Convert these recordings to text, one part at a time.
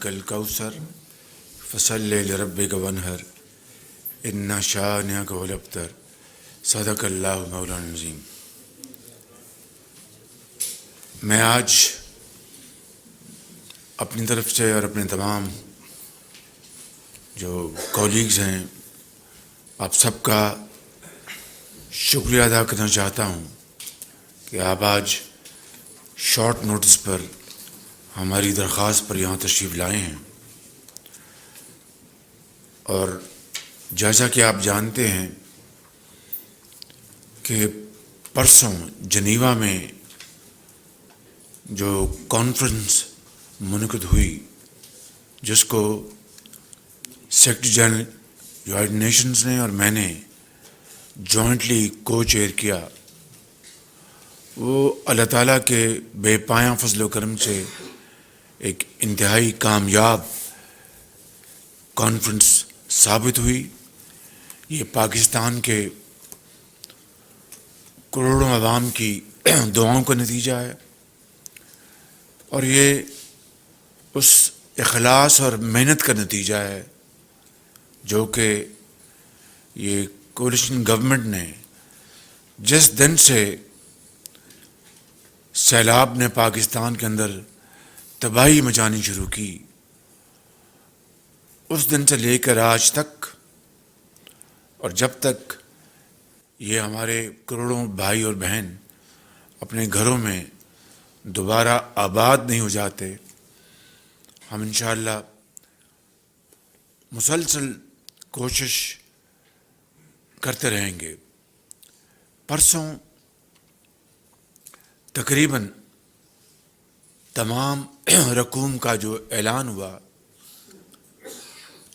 الكوثر فصل لربك وانحر ان شانئک هو الابتر صدق اللہ مولانا العظیم۔ میں آج اپنی طرف سے اور اپنے تمام جو کولیگز ہیں آپ سب کا شکریہ ادا کرنا چاہتا ہوں کہ آپ آج شارٹ نوٹس پر ہماری درخواست پر یہاں تشریف لائے ہیں، اور جیسا کہ آپ جانتے ہیں کہ پرسوں جنیوا میں جو کانفرنس منعقد ہوئی جس کو سیکرٹری جنرل یونائیٹڈ نیشنز نے اور میں نے جوائنٹلی کو چیئر کیا، وہ اللہ تعالیٰ کے بے پایاں فضل و کرم سے ایک انتہائی کامیاب کانفرنس ثابت ہوئی۔ یہ پاکستان کے کروڑوں عوام کی دعاؤں کا نتیجہ ہے، اور یہ اس اخلاص اور محنت کا نتیجہ ہے جو کہ یہ کولیشن گورنمنٹ نے جس دن سے سیلاب نے پاکستان کے اندر تباہی مچانی شروع کی، اس دن سے لے کر آج تک، اور جب تک یہ ہمارے کروڑوں بھائی اور بہن اپنے گھروں میں دوبارہ آباد نہیں ہو جاتے، ہم انشاءاللہ مسلسل کوشش کرتے رہیں گے۔ پرسوں تقریباً تمام رقوم کا جو اعلان ہوا،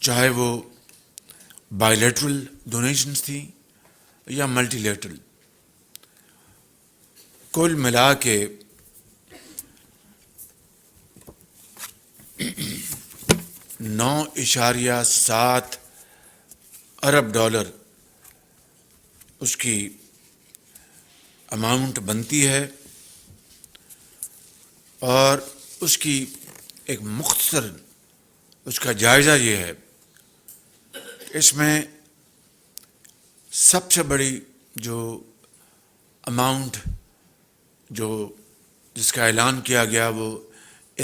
چاہے وہ بائی لیٹرل ڈونیشنز تھیں یا ملٹی لیٹرل، کل ملا کے 9.7 ارب ڈالر اس کی اماؤنٹ بنتی ہے، اور اس کی ایک مختصر اس کا جائزہ یہ ہے، اس میں سب سے بڑی جو اماؤنٹ جس کا اعلان کیا گیا وہ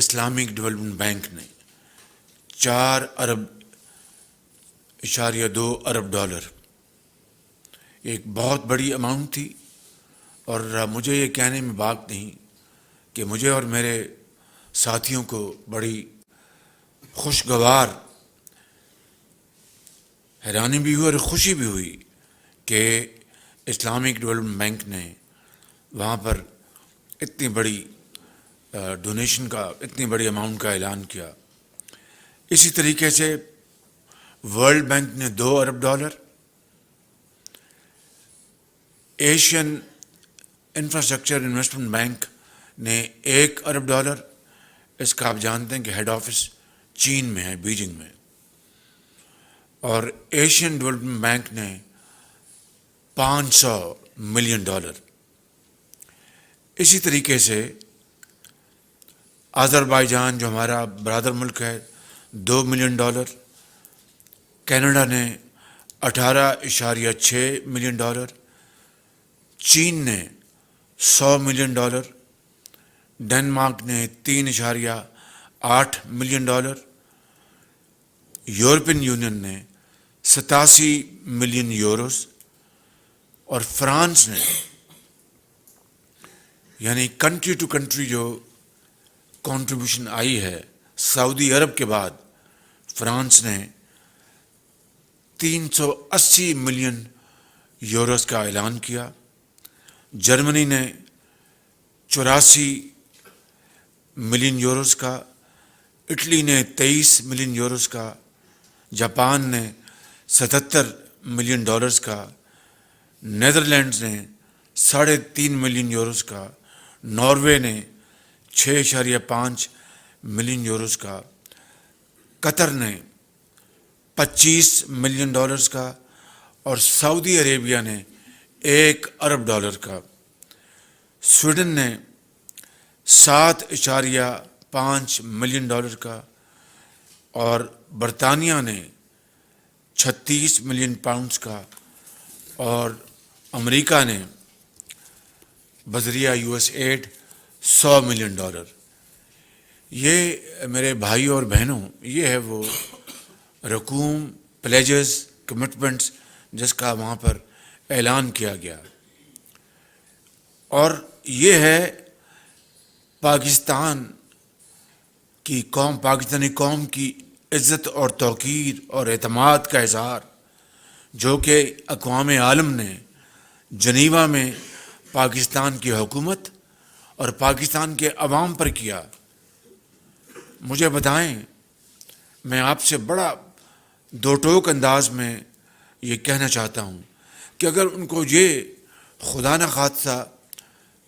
اسلامک ڈیولپمنٹ بینک نے 4.2 ارب ڈالر، ایک بہت بڑی اماؤنٹ تھی، اور مجھے یہ کہنے میں بات نہیں کہ مجھے اور میرے ساتھیوں کو بڑی خوشگوار حیرانی بھی ہوئی اور خوشی بھی ہوئی کہ اسلامک ڈیولپمنٹ بینک نے وہاں پر اتنی بڑی ڈونیشن کا، اتنی بڑی اماؤنٹ کا اعلان کیا۔ اسی طریقے سے ورلڈ بینک نے 2 ارب dollar, Asian Infrastructure Investment Bank نے 1 ارب ڈالر، اس کا آپ جانتے ہیں کہ ہیڈ آفس چین میں ہے، بیجنگ میں، اور ایشین ڈیولپمنٹ بینک نے 500 ملین ڈالر۔ اسی طریقے سے آذربائیجان جو ہمارا برادر ملک ہے 2 ملین ڈالر، کینیڈا نے 18.6 ملین ڈالر، چین نے 100 ملین ڈالر، ڈنمارک نے 3.8 ملین ڈالر، یورپین یونین نے 87 ملین یوروز، اور فرانس نے، یعنی کنٹری ٹو کنٹری جو کنٹریبیوشن آئی ہے سعودی عرب کے بعد، فرانس نے 380 ملین یوروز کا اعلان کیا، جرمنی نے 84 ملین یوروز کا، اٹلی نے 23 ملین یوروز کا، جاپان نے 77 ملین ڈالرز کا، نیدرلینڈز نے 3.5 ملین یوروز کا، ناروے نے 6.5 ملین یوروز کا، قطر نے 25 ملین ڈالرز کا، اور سعودی عربیہ نے 1 ارب ڈالر کا، سویڈن نے 7.5 ملین ڈالر کا، اور برطانیہ نے 36 ملین پاؤنڈز کا، اور امریکہ نے بذریعہ یو ایس ایڈ $100 ملین۔ یہ میرے بھائیوں اور بہنوں، یہ ہے وہ رقوم، پلیجز، کمٹمنٹس جس کا وہاں پر اعلان کیا گیا، اور یہ ہے پاکستان کی قوم، پاکستانی قوم کی عزت اور توقیر اور اعتماد کا اظہار، جو کہ اقوام عالم نے جنیوا میں پاکستان کی حکومت اور پاکستان کے عوام پر کیا۔ مجھے بتائیں، میں آپ سے بڑا دو ٹوک انداز میں یہ کہنا چاہتا ہوں کہ اگر ان کو یہ خدا نخواستہ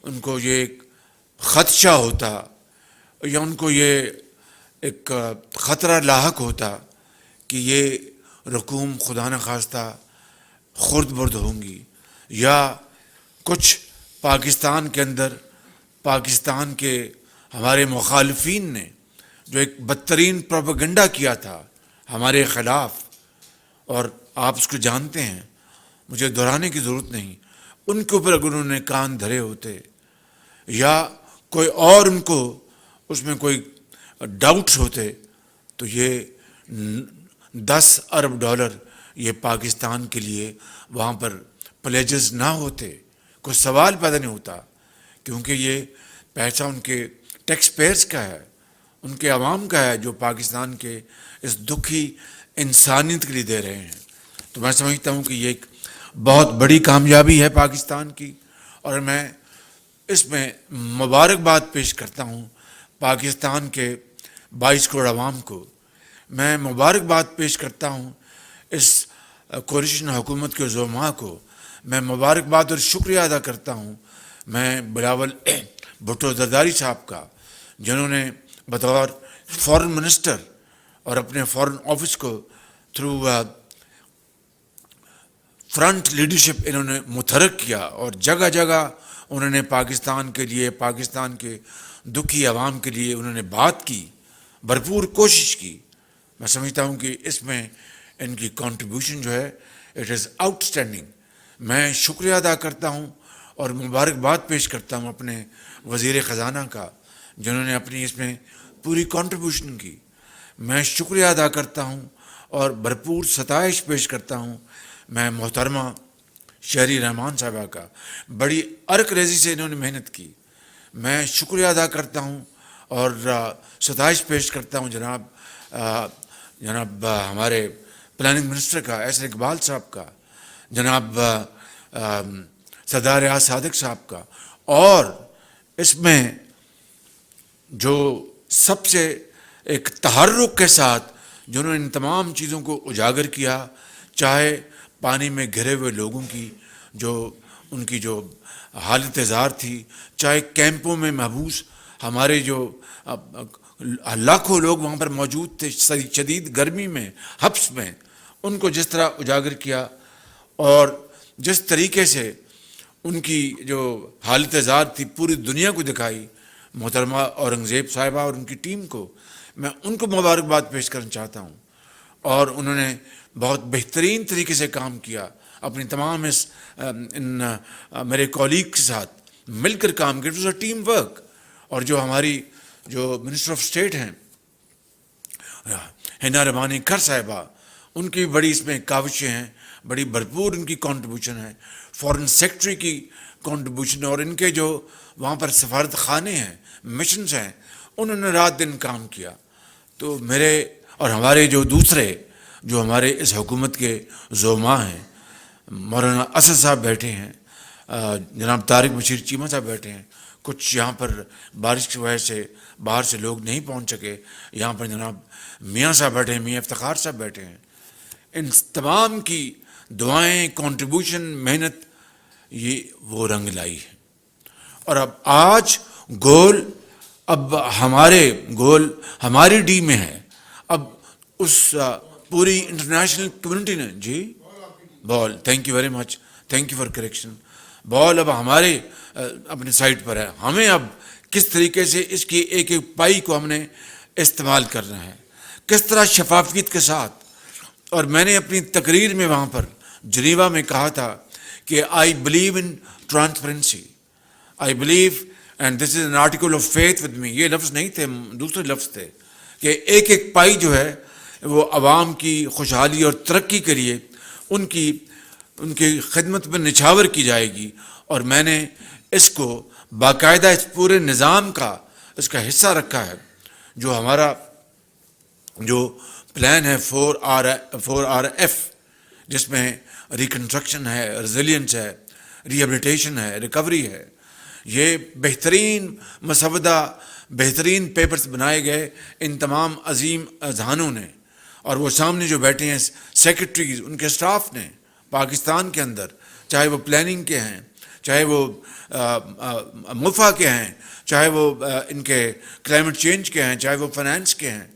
ان کو یہ ایک خدشہ ہوتا، یا ان کو یہ ایک خطرہ لاحق ہوتا کہ یہ رقوم خدا نخواستہ خرد برد ہوں گی، یا کچھ پاکستان کے اندر پاکستان کے ہمارے مخالفین نے جو ایک بدترین پروپیگنڈا کیا تھا ہمارے خلاف، اور آپ اس کو جانتے ہیں، مجھے دہرانے کی ضرورت نہیں، ان کے اوپر اگر انہوں نے کان دھرے ہوتے، یا کوئی اور ان کو اس میں کوئی ڈاؤٹس ہوتے، تو یہ $10 ارب یہ پاکستان کے لیے وہاں پر پلیجز نہ ہوتے، کوئی سوال پیدا نہیں ہوتا، کیونکہ یہ پیسہ ان کے ٹیکس پیئرز کا ہے، ان کے عوام کا ہے، جو پاکستان کے اس دکھی انسانیت کے لیے دے رہے ہیں۔ تو میں سمجھتا ہوں کہ یہ ایک بہت بڑی کامیابی ہے پاکستان کی، اور میں اس میں مبارکباد پیش کرتا ہوں پاکستان کے 22 کروڑ عوام کو۔ میں مبارکباد پیش کرتا ہوں اس کوalition حکومت کے زعماء کو، میں مبارکباد اور شکریہ ادا کرتا ہوں میں بلاول بھٹو زرداری صاحب کا، جنہوں نے بطور فورن منسٹر اور اپنے فورن آفس کو تھرو فرنٹ لیڈرشپ انہوں نے متحرک کیا، اور جگہ جگہ انہوں نے پاکستان کے لیے، پاکستان کے دکھی عوام کے لیے انہوں نے بات کی، بھرپور کوشش کی۔ میں سمجھتا ہوں کہ اس میں ان کی کنٹریبیوشن جو ہے اٹ از آؤٹ اسٹینڈنگ۔ میں شکریہ ادا کرتا ہوں اور مبارکباد پیش کرتا ہوں اپنے وزیر خزانہ کا، جنہوں نے اپنی اس میں پوری کنٹریبیوشن کی۔ میں شکریہ ادا کرتا ہوں اور بھرپور ستائش پیش کرتا ہوں میں محترمہ شہری رحمان صاحبہ کا، بڑی عرق ریزی سے انہوں نے محنت کی۔ میں شکریہ ادا کرتا ہوں اور ستائش پیش کرتا ہوں جناب ہمارے پلاننگ منسٹر کا احسن اقبال صاحب کا، جناب سردار ریاض صادق صاحب کا، اور اس میں جو سب سے ایک تحرک کے ساتھ جنہوں نے ان تمام چیزوں کو اجاگر کیا، چاہے پانی میں گھرے ہوئے لوگوں کی جو ان کی جو حالت زار تھی، چاہے کیمپوں میں محبوس ہمارے جو لاکھوں لوگ وہاں پر موجود تھے شدید گرمی میں، حبس میں، ان کو جس طرح اجاگر کیا، اور جس طریقے سے ان کی جو حالت زار تھی پوری دنیا کو دکھائی، محترمہ اورنگزیب صاحبہ اور ان کی ٹیم کو میں ان کو مبارکباد پیش کرنا چاہتا ہوں، اور انہوں نے بہت بہترین طریقے سے کام کیا، اپنی تمام میرے کولیگ کے ساتھ مل کر کام کیا، it was a team work. اور جو ہماری جو منسٹر آف اسٹیٹ ہیں حنا ربانی کھر صاحبہ، ان کی بڑی اس میں کاوشیں ہیں، بڑی بھرپور ان کی کنٹریبیوشن ہے، فورن سیکٹری کی کنٹریبیوشن، اور ان کے جو وہاں پر سفارت خانے ہیں، مشنز ہیں، انہوں نے رات دن کام کیا۔ تو میرے اور ہمارے جو دوسرے جو ہمارے اس حکومت کے زعماء ہیں، مولانا اسد صاحب بیٹھے ہیں، جناب طارق بشیر چیمہ صاحب بیٹھے ہیں، کچھ یہاں پر بارش کی وجہ سے باہر سے لوگ نہیں پہنچ سکے، یہاں پر جناب میاں صاحب بیٹھے ہیں، میاں افتخار صاحب بیٹھے ہیں، ان تمام کی دعائیں، کنٹریبیوشن، محنت، یہ وہ رنگ لائی ہے۔ اور اب آج گول ہماری ڈی میں ہے، اب اس پوری انٹرنیشنل کمیونٹی نے بال، thank you very much, thank you for correction, بال اب ہمارے اپنے سائٹ پر ہے، ہمیں اب کس طریقے سے اس کی ایک ایک پائی کو ہم نے استعمال کرنا ہے۔ کس طرح شفافیت کے ساتھ. اور میں نے اپنی تقریر میں وہاں پر جنیوا میں کہا تھا کہ I believe in transparency. I believe and this is an article of faith with me. یہ لفظ نہیں تھے، دوسرے لفظ تھے کہ ایک ایک پائی جو ہے وہ عوام کی خوشحالی اور ترقی کے لیے ان کی خدمت میں نچھاور کی جائے گی. اور میں نے اس کو باقاعدہ اس پورے نظام کا اس کا حصہ رکھا ہے. جو ہمارا جو پلان ہے 4RF، جس میں ریکنسٹرکشن ہے، ریزیلینس ہے، ریہیبلیٹیشن ہے، ریکوری ہے. یہ بہترین مسودہ، بہترین پیپرز بنائے گئے ان تمام عظیم اذہانوں نے. اور وہ سامنے جو بیٹھے ہیں سیکرٹریز، ان کے سٹاف نے پاکستان کے اندر، چاہے وہ پلاننگ کے ہیں، چاہے وہ مفا کے ہیں، چاہے وہ ان کے کلائمیٹ چینج کے ہیں، چاہے وہ فائنانس کے ہیں،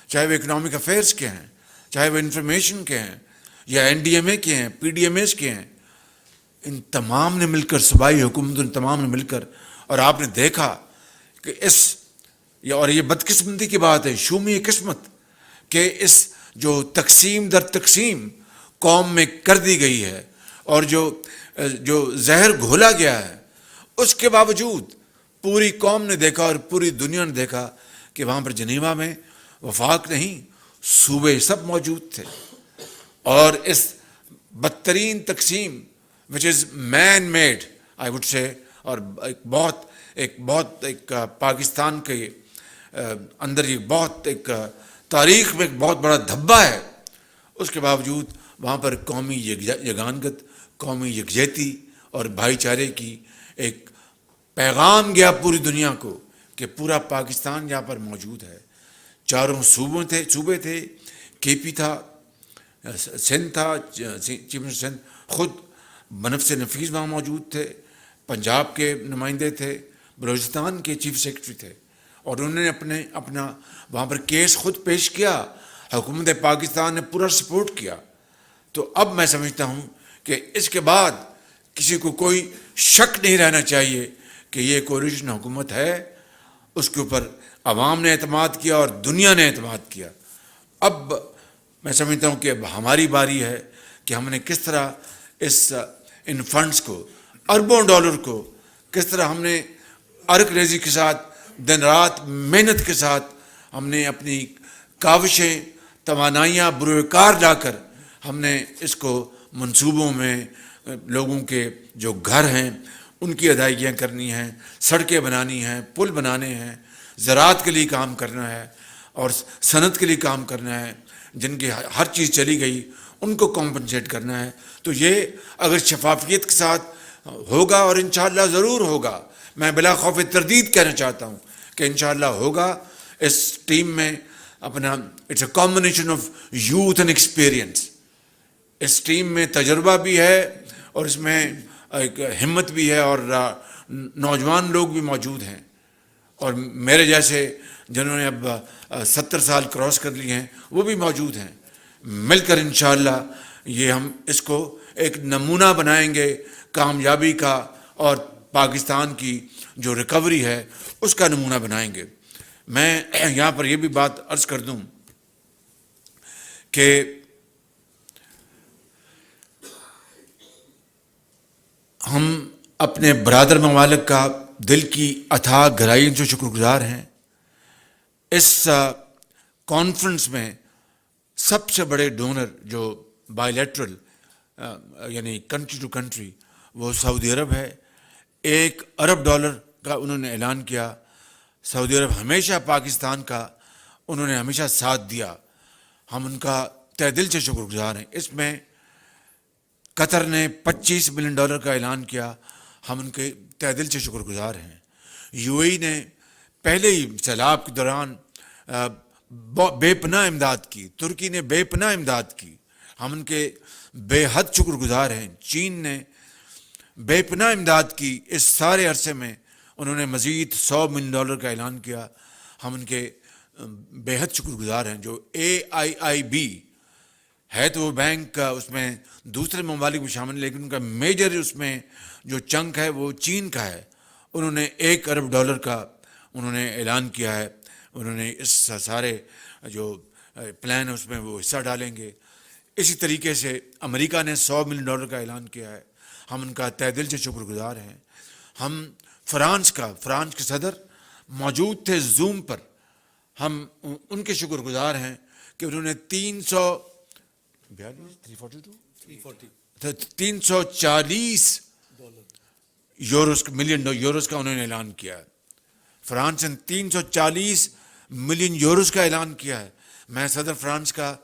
چاہے وہ اکنامک افیئرس کے ہیں، چاہے وہ انفارمیشن کے ہیں، یا NDMA کے ہیں، PDMAs کے ہیں. ان تمام نے مل کر، صوبائی حکومتوں نے تمام نے مل کر، اور آپ نے دیکھا کہ اور یہ بدقسمتی کی بات ہے، شومی قسمت، کہ اس جو تقسیم در تقسیم قوم میں کر دی گئی ہے اور جو زہر گھولا گیا ہے، اس کے باوجود پوری قوم نے دیکھا اور پوری دنیا نے دیکھا کہ وہاں پر جنیوا میں وفاق نہیں، صوبے سب موجود تھے. اور اس بدترین تقسیم which is man made I would say، اور ایک پاکستان کے اندر یہ بہت ایک تاریخ میں ایک بہت بڑا دھبا ہے. اس کے باوجود وہاں پر قومی یگانگت، قومی یکجہتی اور بھائی چارے کی ایک پیغام گیا پوری دنیا کو کہ پورا پاکستان یہاں پر موجود ہے. چاروں صوبے تھے، KP تھا، سندھ تھا، چیف منسٹر سندھ خود بنفس نفیس وہاں موجود تھے، پنجاب کے نمائندے تھے، بلوچستان کے چیف سیکرٹری تھے، اور انہوں نے اپنا وہاں پر کیس خود پیش کیا. حکومت پاکستان نے پورا سپورٹ کیا. تو اب میں سمجھتا ہوں کہ اس کے بعد کسی کو کوئی شک نہیں رہنا چاہیے کہ یہ کولیشن حکومت ہے. اس کے اوپر عوام نے اعتماد کیا اور دنیا نے اعتماد کیا. اب میں سمجھتا ہوں کہ اب ہماری باری ہے کہ ہم نے کس طرح ان فنڈز کو، اربوں ڈالر کو، کس طرح ہم نے عرق ریزی کے ساتھ، دن رات محنت کے ساتھ ہم نے اپنی کاوشیں، توانائیاں بروئے کار لا کر ہم نے اس کو منصوبوں میں لوگوں کے جو گھر ہیں ان کی ادائیگیاں کرنی ہیں، سڑکیں بنانی ہیں، پل بنانے ہیں، زراعت کے لیے کام کرنا ہے اور صنعت کے لیے کام کرنا ہے. جن کی ہر چیز چلی گئی ان کو کمپنسیٹ کرنا ہے. تو یہ اگر شفافیت کے ساتھ ہوگا، اور انشاءاللہ ضرور ہوگا، میں بلا خوف تردید کہنا چاہتا ہوں کہ انشاءاللہ ہوگا. اس ٹیم میں اپنا it's a combination of youth and experience. اس ٹیم میں تجربہ بھی ہے اور اس میں ایک ہمت بھی ہے، اور نوجوان لوگ بھی موجود ہیں، اور میرے جیسے جنہوں نے اب 70 سال کراس کر لیے ہیں وہ بھی موجود ہیں. مل کر انشاءاللہ یہ ہم اس کو ایک نمونہ بنائیں گے کامیابی کا، اور پاکستان کی جو ریکوری ہے اس کا نمونہ بنائیں گے. میں یہاں پر یہ بھی بات عرض کر دوں کہ ہم اپنے برادر ممالک کا دل کی اتھاہ گہرائیوں سے شکر گزار ہیں. اس کانفرنس میں سب سے بڑے ڈونر جو بائی لیٹرل یعنی کنٹری ٹو کنٹری وہ سعودی عرب ہے. $1 ارب کا انہوں نے اعلان کیا. سعودی عرب ہمیشہ پاکستان کا انہوں نے ہمیشہ ساتھ دیا. ہم ان کا تہ دل سے شکر گزار ہیں. اس میں قطر نے $25 ملین کا اعلان کیا. ہم ان کے تہ دل سے شکر گزار ہیں. UAE نے پہلے ہی سیلاب کے دوران بے پناہ امداد کی. ترکی نے بے پناہ امداد کی. ہم ان کے بے حد شکر گزار ہیں. چین نے بے پناہ امداد کی. اس سارے عرصے میں انہوں نے مزید $100 ملین کا اعلان کیا. ہم ان کے بے حد شکر گزار ہیں. جو AIIB ہے تو وہ بینک کا، اس میں دوسرے ممالک بھی شامل ہیں، لیکن ان کا میجر اس میں جو چنک ہے وہ چین کا ہے. انہوں نے $1 ارب کا انہوں نے اعلان کیا ہے. انہوں نے اس سارے جو پلان ہے اس میں وہ حصہ ڈالیں گے. اسی طریقے سے امریکہ نے $100 ملین کا اعلان کیا ہے. ہم ان کا تہ دل سے شکر گزار ہیں. ہم فرانس کے صدر موجود تھے زوم پر. ہم ان کے شکر گزار ہیں کہ انہوں نے 340 ملین یوروز کا انہوں نے اعلان کیا ہے. فرانس نے 340 ملین یوروز کا اعلان کیا ہے. میں صدر فرانس کا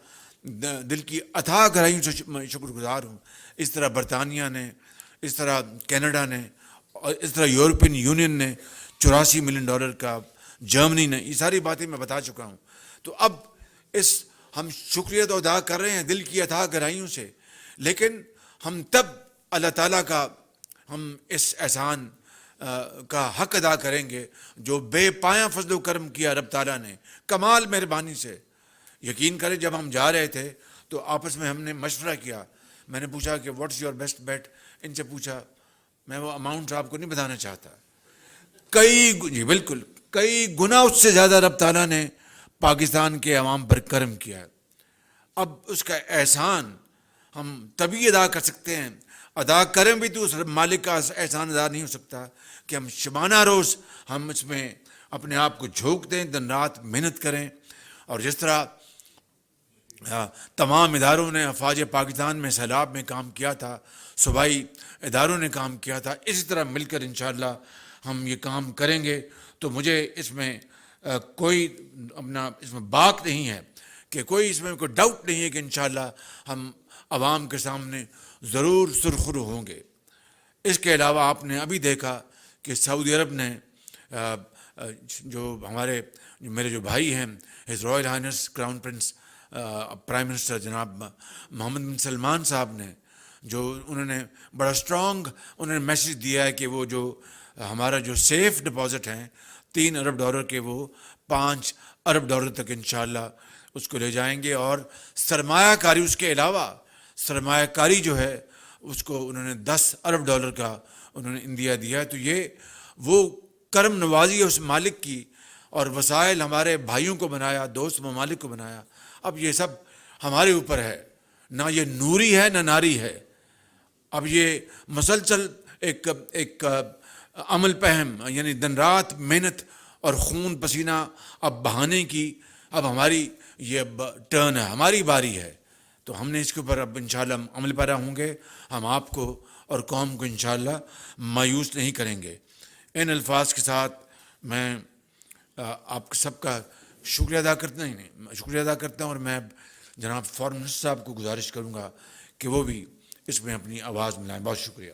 دل کی اتھاہ گہرائیوں سے شکر گزار ہوں. اس طرح برطانیہ نے، اس طرح کینیڈا نے، اور اس طرح یورپین یونین نے $84 ملین کا، جرمنی نے، یہ ساری باتیں میں بتا چکا ہوں. تو اب ہم شکریہ تو ادا کر رہے ہیں دل کی اتھاہ گہرائیوں سے، لیکن ہم تب اللہ تعالیٰ کا ہم اس احسان کا حق ادا کریں گے جو بے پایاں فضل و کرم کیا رب تعالیٰ نے کمال مہربانی سے. یقین کریں جب ہم جا رہے تھے تو آپس میں ہم نے مشورہ کیا. میں نے پوچھا کہ واٹس یور بیسٹ بیٹ، ان سے پوچھا. میں وہ اماؤنٹ آپ کو نہیں بتانا چاہتا. جی بالکل کئی گنا اس سے زیادہ رب تعالیٰ نے پاکستان کے عوام پر کرم کیا ہے. اب اس کا احسان ہم تبھی ادا کر سکتے ہیں، ادا کریں بھی تو اس مالک کا احسان ادا نہیں ہو سکتا کہ ہم شبانہ روز ہم اس میں اپنے آپ کو جھونک دیں، دن رات محنت کریں. اور جس طرح تمام اداروں نے افواج پاکستان میں سیلاب میں کام کیا تھا، صوبائی اداروں نے کام کیا تھا، اسی طرح مل کر انشاءاللہ ہم یہ کام کریں گے. تو مجھے اس میں کوئی اپنا اس میں باک نہیں ہے کہ کوئی اس میں کوئی ڈاؤٹ نہیں ہے کہ انشاءاللہ ہم عوام کے سامنے ضرور سرخرو ہوں گے. اس کے علاوہ آپ نے ابھی دیکھا کہ سعودی عرب نے جو میرے جو بھائی ہیں، his Royal Hines crown prince prime minister جناب محمد بن سلمان صاحب نے، جو انہوں نے بڑا اسٹرانگ انہوں نے میسیج دیا ہے کہ وہ جو ہمارا جو سیف ڈپازٹ ہیں $3 ارب کے، وہ $5 ارب تک انشاءاللہ اس کو لے جائیں گے. اور سرمایہ کاری، اس کے علاوہ سرمایہ کاری جو ہے اس کو انہوں نے $10 ارب کا انہوں نے انڈیا دیا ہے. تو یہ وہ کرم نوازی ہے اس مالک کی، اور وسائل ہمارے بھائیوں کو بنایا، دوست ممالک کو بنایا. اب یہ سب ہمارے اوپر ہے، نہ یہ نوری ہے نہ ناری ہے. اب یہ مسلسل ایک عمل پہم، یعنی دن رات محنت اور خون پسینہ اب بہانے کی اب ہماری یہ ٹرن ہے، ہماری باری ہے. تو ہم نے اس کے اوپر اب انشاءاللہ عمل پیرا ہوں گے. ہم آپ کو اور قوم کو انشاءاللہ مایوس نہیں کریں گے. ان الفاظ کے ساتھ میں آپ سب کا شکریہ ادا کرتا ہوں، اور میں جناب فارن منسٹر صاحب کو گزارش کروں گا کہ وہ بھی اس میں اپنی آواز ملائیں. بہت شکریہ.